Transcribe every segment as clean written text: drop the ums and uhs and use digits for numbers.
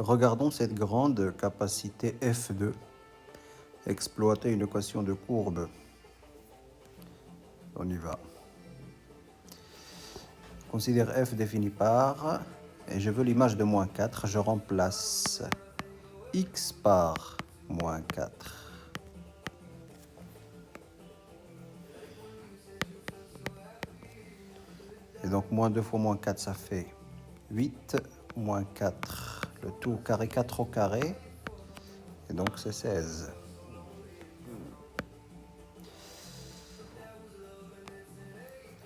Regardons cette grande capacité F2. Exploiter une équation de courbe. On y va. Considère f défini par, et je veux l'image de moins 4, je remplace x par moins 4. Et donc moins 2 fois moins 4, ça fait 8, moins 4, le tout au carré, 4 au carré, et donc c'est 16.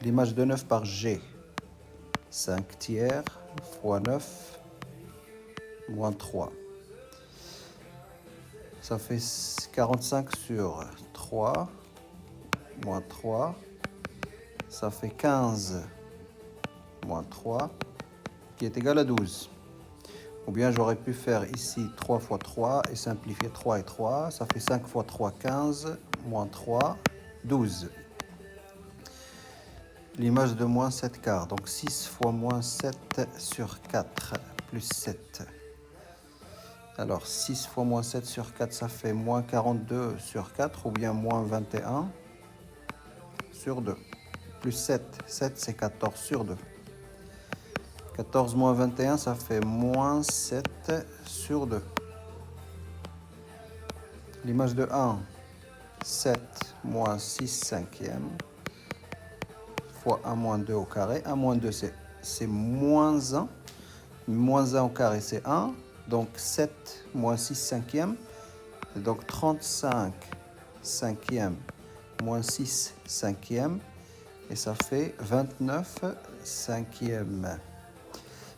L'image de 9 par g, 5 tiers fois 9 moins 3. Ça fait 45 sur 3 moins 3. Ça fait 15 moins 3 qui est égal à 12. Ou bien j'aurais pu faire ici 3 fois 3 et simplifier 3 et 3. Ça fait 5 fois 3, 15, moins 3, 12. L'image de moins 7 quarts, donc 6 fois moins 7 sur 4, plus 7. Alors 6 fois moins 7 sur 4, ça fait moins 42 sur 4, ou bien moins 21 sur 2. Plus 7, 7 c'est 14 sur 2. 14 moins 21, ça fait moins 7 sur 2. L'image de 1, 7 moins 6 cinquièmes, fois 1 moins 2 au carré. 1 moins 2, c'est moins 1. Moins 1 au carré, c'est 1. Donc 7 moins 6 cinquièmes. Et donc 35 cinquièmes moins 6 cinquièmes. Et ça fait 29 cinquièmes.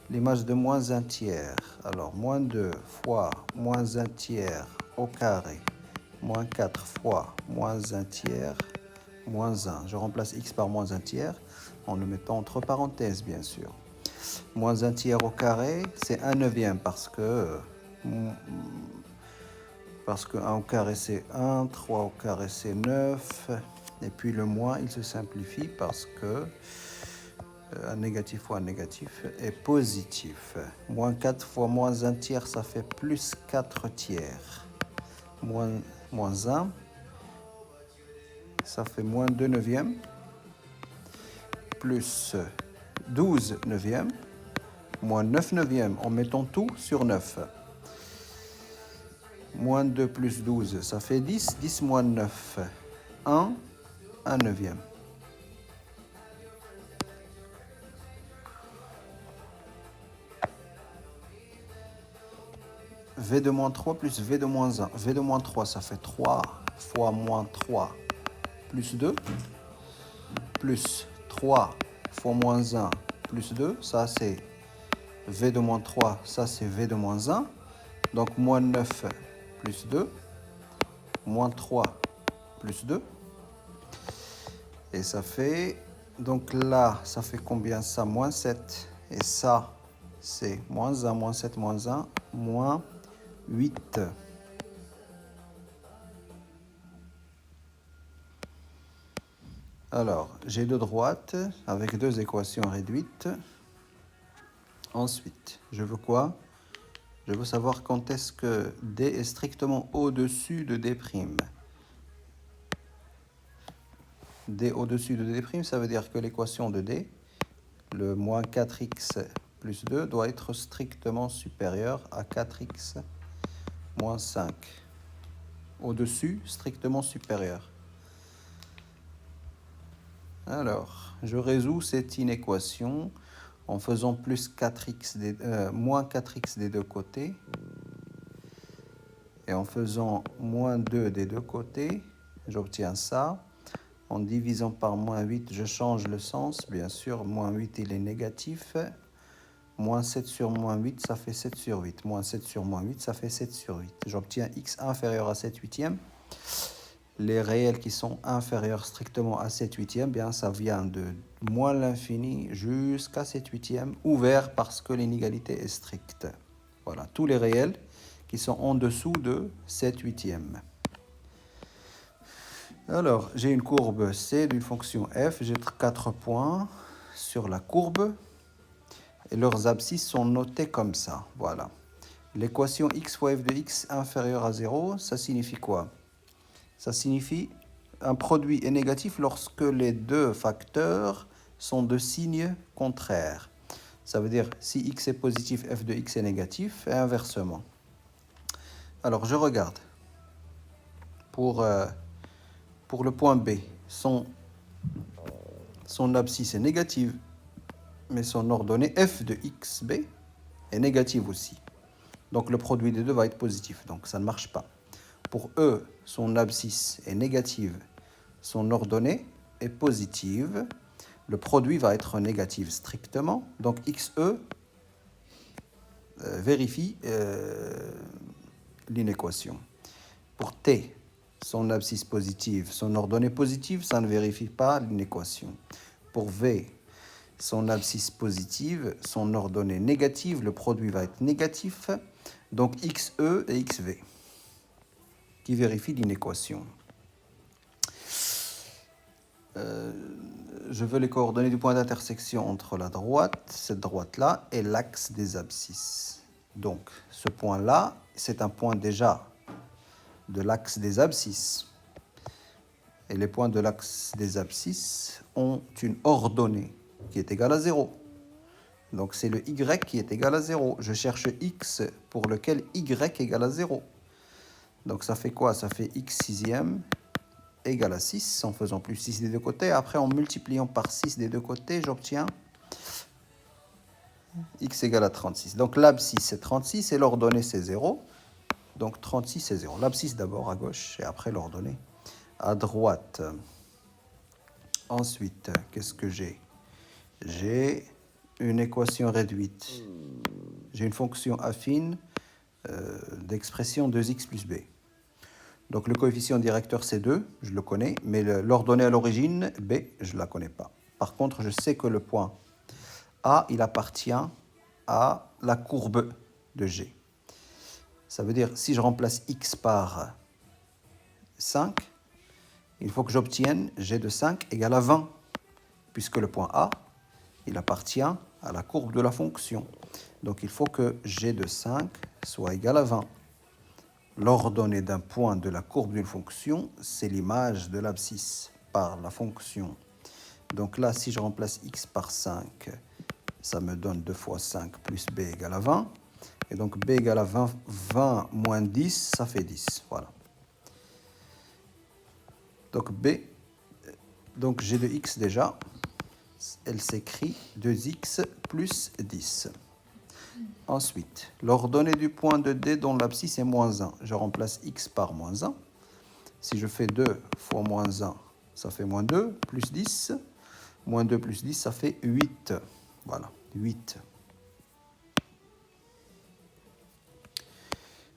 L'image de moins 1 tiers. Alors, moins 2 fois moins 1 tiers au carré. Moins 4 fois moins 1 tiers, moins 1. Je remplace x par moins 1 tiers en le mettant entre parenthèses, bien sûr. Moins 1 tiers au carré, c'est 1 neuvième parce que 1 au carré, c'est 1. 3 au carré, c'est 9. Et puis le moins, il se simplifie parce que un négatif fois un négatif est positif. Moins 4 fois moins 1 tiers, ça fait plus 4 tiers. Moins 1, ça fait moins 2 neuvièmes. Plus 12 neuvièmes. Moins 9 neuvièmes en mettant tout sur 9. Moins 2 plus 12, ça fait 10. 10 moins 9, 1 neuvième. V de moins 3 plus V de moins 1. V de moins 3, ça fait 3 fois moins 3 plus 2. Plus 3 fois moins 1 plus 2. Ça, c'est V de moins 3. Ça, c'est V de moins 1. Donc, moins 9 plus 2. Moins 3 plus 2. Et ça fait... Donc là, ça fait combien ça? Moins 7. Et ça, c'est moins 1, moins 7, moins 1, moins 8. Alors, j'ai de droite avec deux équations réduites. Ensuite, je veux quoi? Je veux savoir quand est-ce que D est strictement au-dessus de D'. D au-dessus de D', ça veut dire que l'équation de D, le moins 4x plus 2, doit être strictement supérieur à 4x moins 5. Au-dessus, strictement supérieur. Alors, je résous cette inéquation en faisant plus 4x moins 4x des deux côtés et en faisant moins 2 des deux côtés, j'obtiens ça. En divisant par moins 8, je change le sens. Bien sûr, moins 8, il est négatif. Moins 7 sur moins 8, ça fait 7 sur 8. Moins 7 sur moins 8, ça fait 7 sur 8. J'obtiens x inférieur à 7 huitièmes. Les réels qui sont inférieurs strictement à 7 huitièmes, bien, ça vient de moins l'infini jusqu'à 7 huitièmes, ouvert parce que l'inégalité est stricte. Voilà, tous les réels qui sont en dessous de 7 huitièmes. Alors, j'ai une courbe C d'une fonction f. J'ai 4 points sur la courbe. Et leurs abscisses sont notées comme ça. Voilà. L'équation x fois f de x inférieure à 0, ça signifie quoi? Ça signifie un produit est négatif lorsque les deux facteurs sont de signes contraires. Ça veut dire si x est positif, f de x est négatif, et inversement. Alors, je regarde. Pour le point B, son abscisse est négative, mais son ordonnée f de xb est négative aussi. Donc, le produit des deux va être positif. Donc, ça ne marche pas. Pour E, son abscisse est négative, son ordonnée est positive. Le produit va être négatif strictement. Donc, xe vérifie l'inéquation. Pour T, son abscisse positive, son ordonnée positive, ça ne vérifie pas l'inéquation. Pour V, son abscisse positive, son ordonnée négative, le produit va être négatif. Donc xe et xv qui vérifient l'inéquation. Je veux les coordonnées du point d'intersection entre la droite, cette droite-là, et l'axe des abscisses. Donc, ce point-là, c'est un point déjà de l'axe des abscisses. Et les points de l'axe des abscisses ont une ordonnée qui est égale à 0. Donc, c'est le y qui est égal à 0. Je cherche x pour lequel y égale à 0. Donc, ça fait quoi? Ça fait x sixième égale à 6, en faisant plus 6 des deux côtés. Après, en multipliant par 6 des deux côtés, j'obtiens x égale à 36. Donc, l'abscisse, c'est 36 et l'ordonnée, c'est 0. Donc, 36, c'est 0. L'abscisse d'abord à gauche et après l'ordonnée à droite. Ensuite, qu'est-ce que j'ai? J'ai une équation réduite. J'ai une fonction affine d'expression 2x plus b. Donc le coefficient directeur c'est 2, je le connais, mais l'ordonnée à l'origine, b, je ne la connais pas. Par contre, je sais que le point A, il appartient à la courbe de G. Ça veut dire, si je remplace x par 5, il faut que j'obtienne G de 5 égale à 20, puisque le point A, il appartient à la courbe de la fonction. Donc il faut que G de 5 soit égal à 20. L'ordonnée d'un point de la courbe d'une fonction, c'est l'image de l'abscisse par la fonction. Donc là, si je remplace x par 5, ça me donne 2 fois 5 plus b égale à 20. Et donc b égale à 20, 20 moins 10, ça fait 10. Voilà. Donc b, donc g de x déjà, elle s'écrit 2x plus 10. Ensuite, l'ordonnée du point de D dont l'abscisse est moins 1. Je remplace x par moins 1. Si je fais 2 fois moins 1, ça fait moins 2, plus 10. Moins 2 plus 10, ça fait 8. Voilà, 8.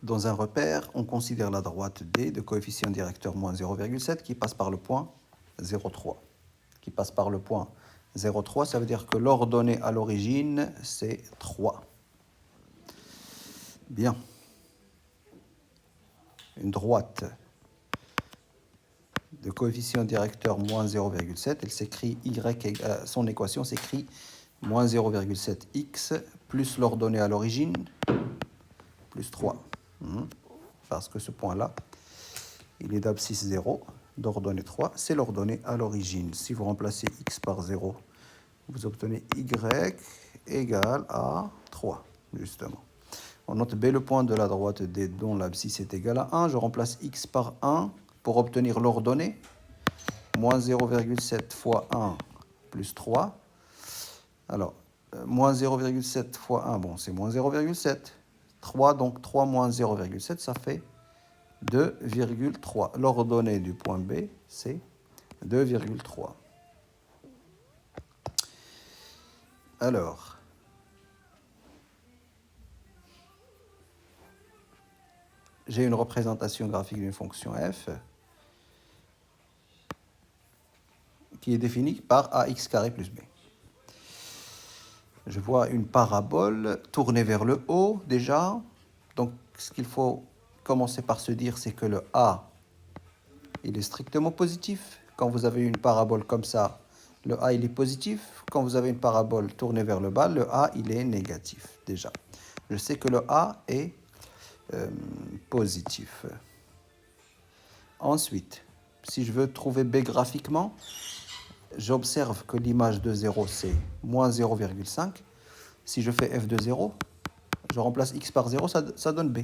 Dans un repère, on considère la droite D de coefficient directeur moins 0,7 qui passe par le point 0,3. Qui passe par le point 0,3, ça veut dire que l'ordonnée à l'origine, c'est 3. Bien. Une droite de coefficient directeur moins 0,7, elle s'écrit son équation s'écrit moins 0,7x plus l'ordonnée à l'origine plus 3. Parce que ce point-là, il est d'abscisse 0, d'ordonnée 3, c'est l'ordonnée à l'origine. Si vous remplacez x par 0, vous obtenez y égale à 3, justement. On note B le point de la droite D dont l'abscisse est égale à 1. Je remplace x par 1 pour obtenir l'ordonnée. Moins 0,7 fois 1 plus 3. Alors, moins 0,7 fois 1, bon, c'est moins 0,7. 3, donc 3 moins 0,7, ça fait 2,3. L'ordonnée du point B, c'est 2,3. Alors, j'ai une représentation graphique d'une fonction f qui est définie par ax carré plus b. Je vois une parabole tournée vers le haut déjà. Donc, ce qu'il faut commencer par se dire, c'est que le a, il est strictement positif. Quand vous avez une parabole comme ça, le a, il est positif. Quand vous avez une parabole tournée vers le bas, le a, il est négatif déjà. Je sais que le a est positif. Ensuite, si je veux trouver B graphiquement, j'observe que l'image de 0, c'est moins 0,5. Si je fais f de 0, je remplace x par 0, ça donne B.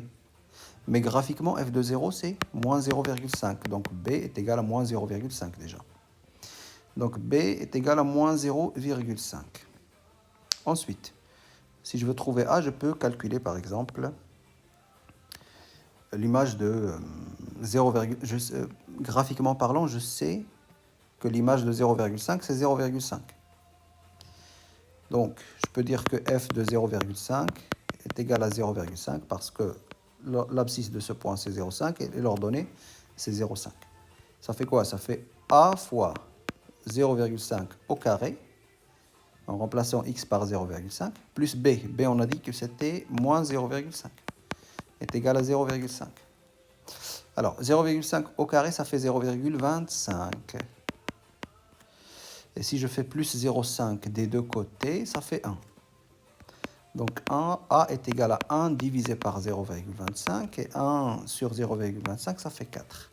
Mais graphiquement, f de 0, c'est moins 0,5. Donc B est égal à moins 0,5 déjà. Donc B est égal à moins 0,5. Ensuite, si je veux trouver A, je peux calculer par exemple l'image de 0, graphiquement parlant, je sais que l'image de 0,5, c'est 0,5. Donc, je peux dire que f de 0,5 est égal à 0,5 parce que l'abscisse de ce point, c'est 0,5 et l'ordonnée, c'est 0,5. Ça fait quoi? Ça fait A fois 0,5 au carré, en remplaçant x par 0,5, plus B. B, on a dit que c'était moins 0,5, est égal à 0,5. Alors, 0,5 au carré, ça fait 0,25. Et si je fais plus 0,5 des deux côtés, ça fait 1. Donc A est égal à 1 divisé par 0,25 et 1 sur 0,25, ça fait 4.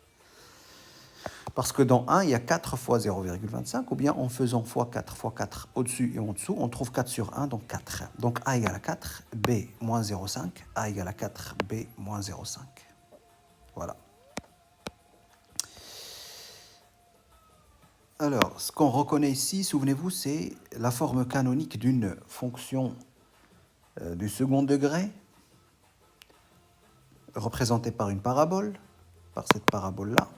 Parce que dans 1, il y a 4 fois 0,25, ou bien en faisant x4 fois 4 au-dessus et en dessous, on trouve 4 sur 1, donc 4. Donc A égale à 4, B moins 0,5, A égale à 4, B moins 0,5. Voilà. Alors, ce qu'on reconnaît ici, souvenez-vous, c'est la forme canonique d'une fonction du second degré, représentée par une parabole, par cette parabole-là.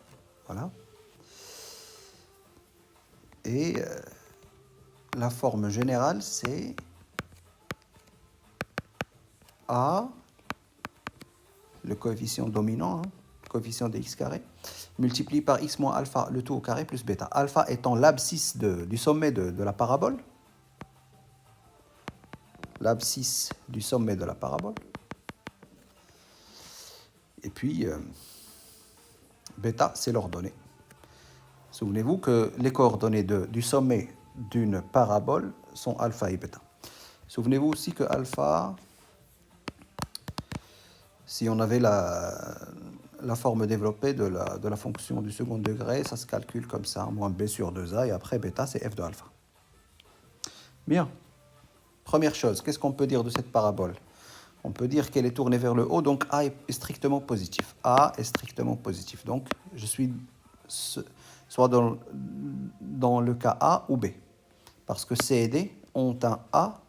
Voilà. Et la forme générale, c'est A, le coefficient dominant, le coefficient de x carré, multiplié par x moins alpha, le tout au carré, plus bêta. Alpha étant l'abscisse du sommet de la parabole. L'abscisse du sommet de la parabole. Et puis, bêta, c'est l'ordonnée. Souvenez-vous que les coordonnées du sommet d'une parabole sont alpha et bêta. Souvenez-vous aussi que alpha, si on avait la forme développée de la fonction du second degré, ça se calcule comme ça, moins b sur 2a, et après bêta, c'est f de alpha. Bien. Première chose, qu'est-ce qu'on peut dire de cette parabole? On peut dire qu'elle est tournée vers le haut, donc A est strictement positif. A est strictement positif. Donc, je suis soit dans le cas A ou B. Parce que C et D ont un A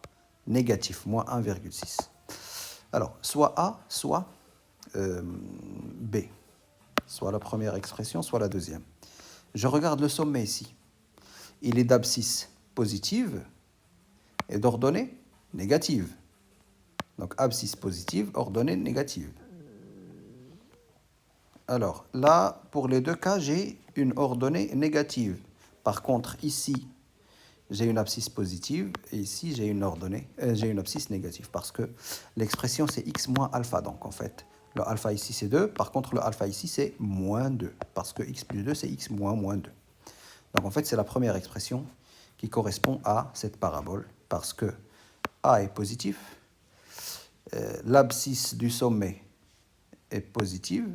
négatif, moins 1,6. Alors, soit A, soit B. Soit la première expression, soit la deuxième. Je regarde le sommet ici. Il est d'abscisse positive et d'ordonnée négative. Donc, abscisse positive, ordonnée négative. Alors, là, pour les deux cas, j'ai une ordonnée négative. Par contre, ici, j'ai une abscisse positive et ici, j'ai une abscisse négative parce que l'expression, c'est x moins alpha. Donc, en fait, le alpha ici, c'est 2. Par contre, le alpha ici, c'est moins 2 parce que x plus 2, c'est x moins moins 2. Donc, en fait, c'est la première expression qui correspond à cette parabole parce que A est positif, l'abscisse du sommet est positive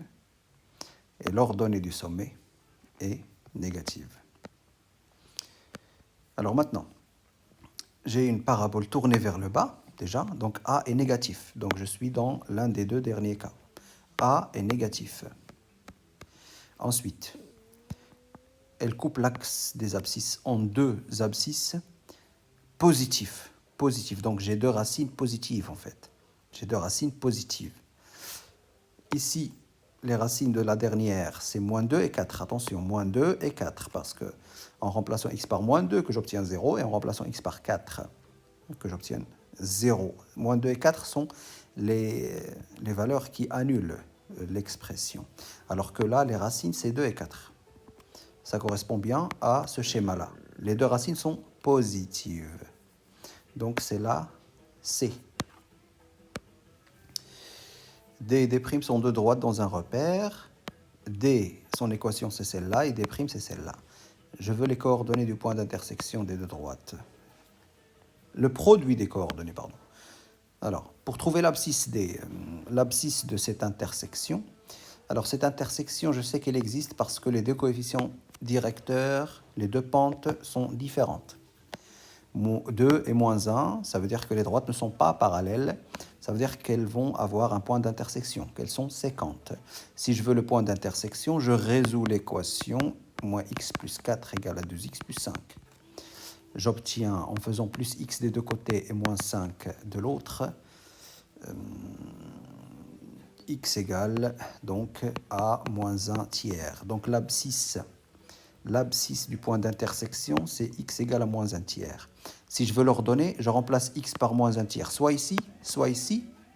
et l'ordonnée du sommet est négative. Alors maintenant, j'ai une parabole tournée vers le bas, déjà, donc A est négatif. Donc je suis dans l'un des deux derniers cas. A est négatif. Ensuite, elle coupe l'axe des abscisses en deux abscisses positifs. Donc j'ai deux racines positives en fait. J'ai deux racines positives. Ici, les racines de la dernière, c'est moins 2 et 4. Attention, moins 2 et 4, parce que en remplaçant x par moins 2, que j'obtiens 0, et en remplaçant x par 4, que j'obtienne 0. Moins 2 et 4 sont les valeurs qui annulent l'expression. Alors que là, les racines, c'est 2 et 4. Ça correspond bien à ce schéma-là. Les deux racines sont positives. Donc c'est là C. D et D' sont deux droites dans un repère. D, son équation, c'est celle-là, et D', c'est celle-là. Je veux les coordonnées du point d'intersection des deux droites. Le produit des coordonnées, pardon. Alors, pour trouver l'abscisse D, l'abscisse de cette intersection. Alors cette intersection, je sais qu'elle existe parce que les deux coefficients directeurs, les deux pentes sont différentes. 2 et moins 1, ça veut dire que les droites ne sont pas parallèles. Ça veut dire qu'elles vont avoir un point d'intersection, qu'elles sont séquentes. Si je veux le point d'intersection, je résous l'équation moins x plus 4 égale à 2x plus 5. J'obtiens, en faisant plus x des deux côtés et moins 5 de l'autre, x égale donc à moins 1 tiers. Donc l'abscisse du point d'intersection, c'est x égale à moins 1 tiers. Si je veux l'ordonner, je remplace x par moins 1 tiers, soit ici,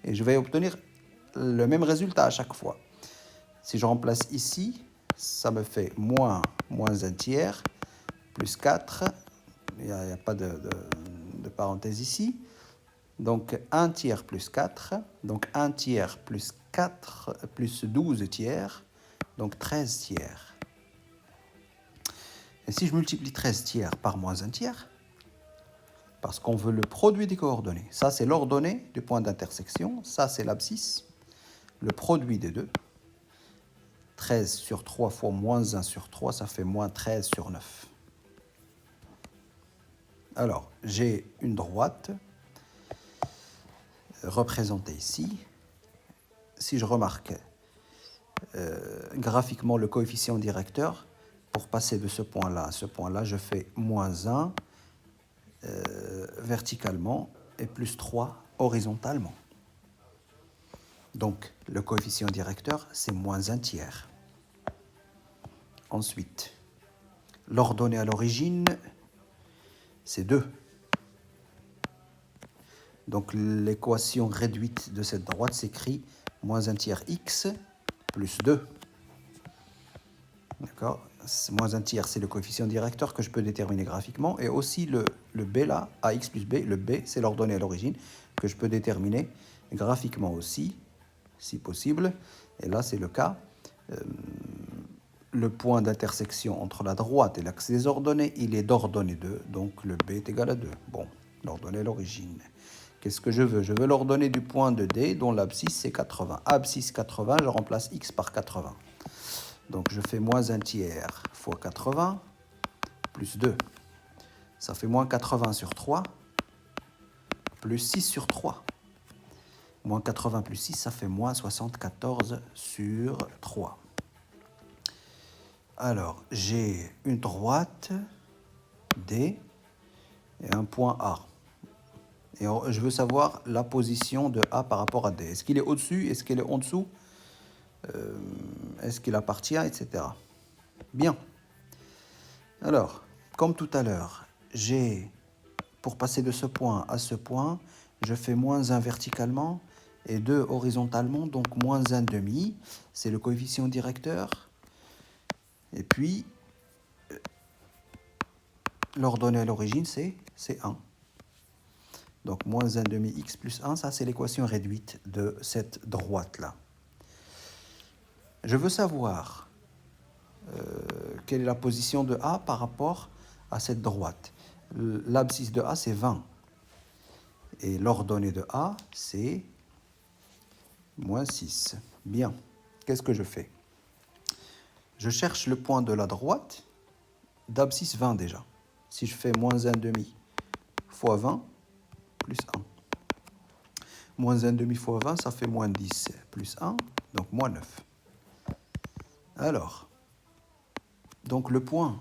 et je vais obtenir le même résultat à chaque fois. Si je remplace ici, ça me fait moins 1 tiers, plus 4, il n'y a pas de parenthèse ici, donc 1 tiers plus 4, donc 1 tiers plus 4 plus 12 tiers, donc 13 tiers. Et si je multiplie 13 tiers par moins 1 tiers, parce qu'on veut le produit des coordonnées, ça c'est l'ordonnée du point d'intersection, ça c'est l'abscisse, le produit des deux, 13 sur 3 fois moins 1 sur 3, ça fait moins 13 sur 9. Alors, j'ai une droite représentée ici. Si je remarque graphiquement le coefficient directeur, pour passer de ce point-là à ce point-là, je fais moins 1 verticalement et plus 3 horizontalement. Donc, le coefficient directeur, c'est moins 1 tiers. Ensuite, l'ordonnée à l'origine, c'est 2. Donc, l'équation réduite de cette droite s'écrit moins 1 tiers x plus 2. D'accord ? Moins 1 tiers, c'est le coefficient directeur que je peux déterminer graphiquement. Et aussi le b là, ax plus b, le b, c'est l'ordonnée à l'origine que je peux déterminer graphiquement aussi, si possible. Et là, c'est le cas. Le point d'intersection entre la droite et l'axe des ordonnées, il est d'ordonnée 2, donc le b est égal à 2. Bon, l'ordonnée à l'origine. Qu'est-ce que je veux? Je veux l'ordonnée du point de D, dont l'abscisse c'est 80. Abscisse 80, je remplace x par 80. Donc je fais moins 1 tiers fois 80, plus 2. Ça fait moins 80 sur 3, plus 6 sur 3. Moins 80 plus 6, ça fait moins 74 sur 3. Alors, j'ai une droite D et un point A. Et je veux savoir la position de A par rapport à D. Est-ce qu'il est au-dessus? Est-ce qu'il est en dessous? Est-ce qu'il appartient, etc. Bien. Alors, comme tout à l'heure, pour passer de ce point à ce point, je fais moins 1 verticalement et 2 horizontalement, donc moins 1 demi. C'est le coefficient directeur. Et puis, l'ordonnée à l'origine, c'est 1. Donc, moins 1 demi x plus 1, ça c'est l'équation réduite de cette droite-là. Je veux savoir quelle est la position de A par rapport à cette droite. L'abscisse de A, c'est 20. Et l'ordonnée de A, c'est moins 6. Bien. Qu'est-ce que je fais? Je cherche le point de la droite d'abscisse 20 déjà. Si je fais moins 1 demi fois 20, plus 1. Moins 1 demi fois 20, ça fait moins 10 plus 1, donc moins 9. Alors, donc le point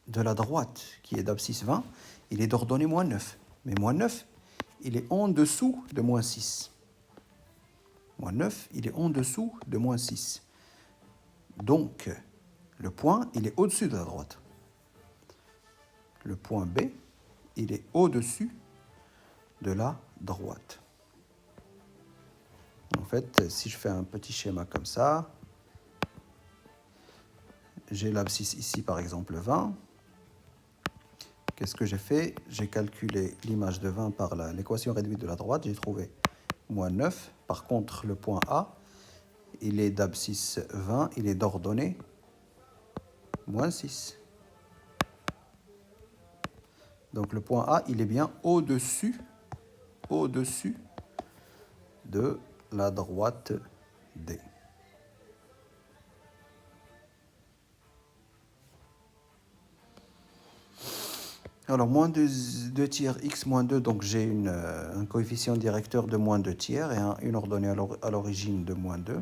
de la droite qui est d'abscisse 20, il est d'ordonnée moins 9. Mais moins 9, il est en dessous de moins 6. Moins 9, il est en dessous de moins 6. Donc, le point, il est au-dessus de la droite. Le point B, il est au-dessus de la droite. En fait, si je fais un petit schéma comme ça, j'ai l'abscisse ici, par exemple, 20. Qu'est-ce que j'ai fait? J'ai calculé l'image de 20 par l'équation réduite de la droite. J'ai trouvé moins 9. Par contre, le point A, il est d'abscisse 20. Il est d'ordonnée moins 6. Donc, le point A, il est bien au-dessus de la droite D. Alors, moins 2 tiers x moins 2, donc j'ai un coefficient directeur de moins 2 tiers et une ordonnée à l'origine de moins 2.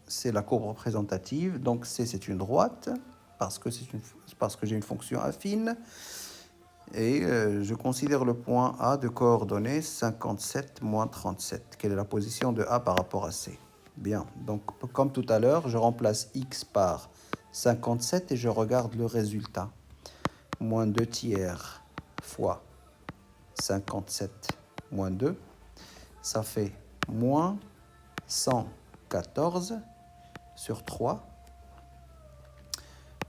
C'est la courbe représentative, donc C c'est une droite, parce que j'ai une fonction affine. Et je considère le point A de coordonnées 57 moins 37. Quelle est la position de A par rapport à C? Bien, donc comme tout à l'heure, je remplace x par 57 et je regarde le résultat. Moins 2 tiers fois 57 moins 2, ça fait moins 114 sur 3,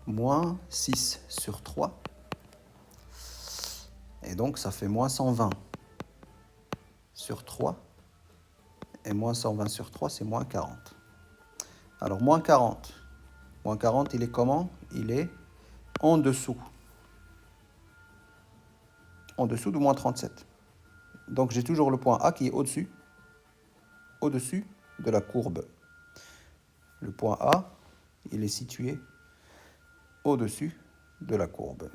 moins 6 sur 3, et donc ça fait moins 120 sur 3, et moins 120 sur 3, c'est moins 40. Alors moins 40, il est comment? Il est en dessous de moins 37. Donc j'ai toujours le point A qui est au-dessus de la courbe. Le point A, il est situé au-dessus de la courbe.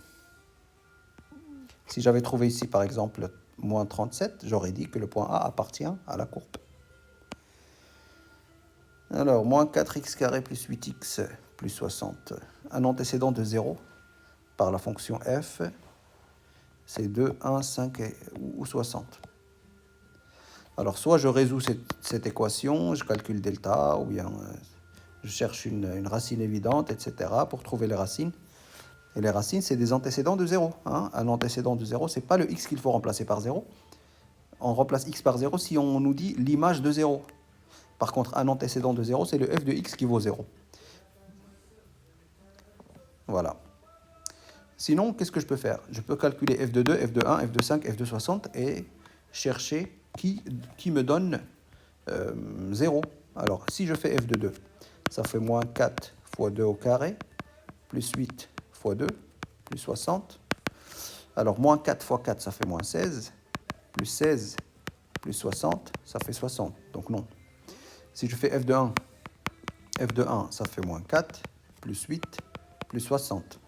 Si j'avais trouvé ici, par exemple, moins 37, j'aurais dit que le point A appartient à la courbe. Alors, moins 4x carré plus 8x plus 60. Un antécédent de 0 par la fonction f, c'est 2, 1, 5 ou 60. Alors, soit je résous cette équation, je calcule delta, ou bien je cherche une racine évidente, etc. pour trouver les racines. Et les racines, c'est des antécédents de 0. Hein. Un antécédent de 0, ce n'est pas le x qu'il faut remplacer par 0. On remplace x par 0 si on nous dit l'image de 0. Par contre, un antécédent de 0, c'est le f de x qui vaut 0. Voilà. Sinon, qu'est-ce que je peux faire? Je peux calculer f de 2, f de 1, f de 5, f de 60 et chercher qui me donne 0. Alors, si je fais f de 2, ça fait moins 4 fois 2 au carré, plus 8 fois 2, plus 60. Alors, moins 4 fois 4, ça fait moins 16, plus 16, plus 60, ça fait 60. Donc non. Si je fais f de 1, ça fait moins 4, plus 8, plus 60.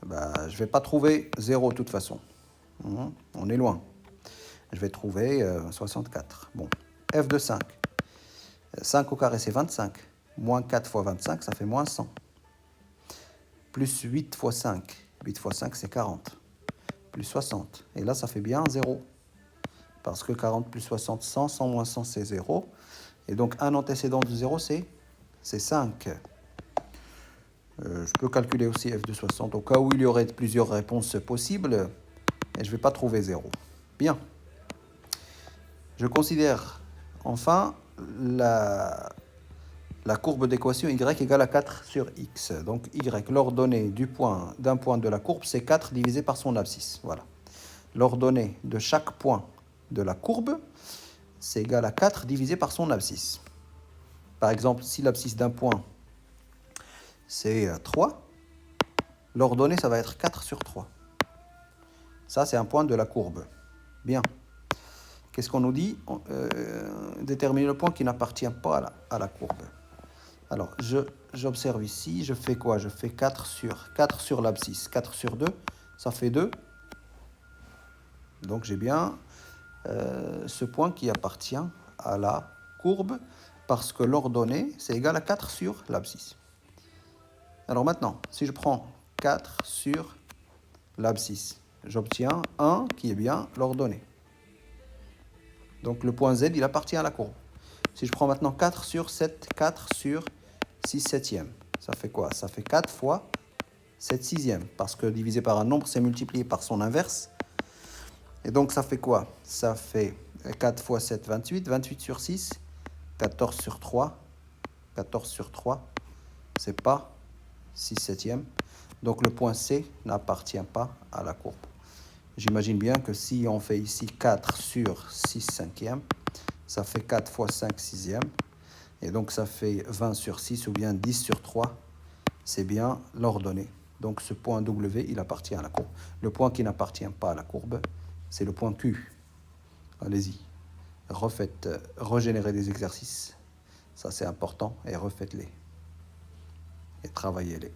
Ben, je ne vais pas trouver 0 de toute façon. On est loin. Je vais trouver 64. Bon, f de 5. 5 au carré, c'est 25. Moins 4 fois 25, ça fait moins 100. Plus 8 fois 5. 8 fois 5, c'est 40. Plus 60. Et là, ça fait bien 0. Parce que 40 plus 60, 100. 100 moins 100, c'est 0. Et donc, un antécédent de 0, c'est 5. Je peux calculer aussi f de 60 au cas où il y aurait plusieurs réponses possibles. Et je ne vais pas trouver 0. Bien. Je considère enfin la courbe d'équation y égale à 4 sur x. Donc y, l'ordonnée d'un point de la courbe, c'est 4 divisé par son abscisse. Voilà. L'ordonnée de chaque point de la courbe, c'est égal à 4 divisé par son abscisse. Par exemple, si l'abscisse d'un point, c'est 3, l'ordonnée, ça va être 4 sur 3. Ça, c'est un point de la courbe. Bien. Qu'est-ce qu'on nous dit? Déterminer le point qui n'appartient pas à la courbe. Alors, j'observe ici, je fais quoi? Je fais 4 sur l'abscisse. 4 sur 2, ça fait 2. Donc, j'ai bien ce point qui appartient à la courbe parce que l'ordonnée, c'est égal à 4 sur l'abscisse. Alors maintenant, si je prends 4 sur l'abscisse, j'obtiens 1 qui est bien l'ordonnée. Donc, le point Z, il appartient à la courbe. Si je prends maintenant 4 sur 7, 4 sur 6 septièmes, ça fait quoi? Ça fait 4 fois 7 sixièmes, parce que divisé par un nombre, c'est multiplié par son inverse. Et donc, ça fait quoi? Ça fait 4 fois 7, 28, 28 sur 6, 14 sur 3, 14 sur 3, c'est pas 6 septièmes. Donc, le point C n'appartient pas à la courbe. J'imagine bien que si on fait ici 4 sur 6 cinquièmes, ça fait 4 fois 5 sixièmes. Et donc, ça fait 20 sur 6 ou bien 10 sur 3. C'est bien l'ordonnée. Donc, ce point W, il appartient à la courbe. Le point qui n'appartient pas à la courbe, c'est le point Q. Allez-y. refaites, régénérer des exercices. Ça, c'est important. Et refaites-les. Et travaillez-les.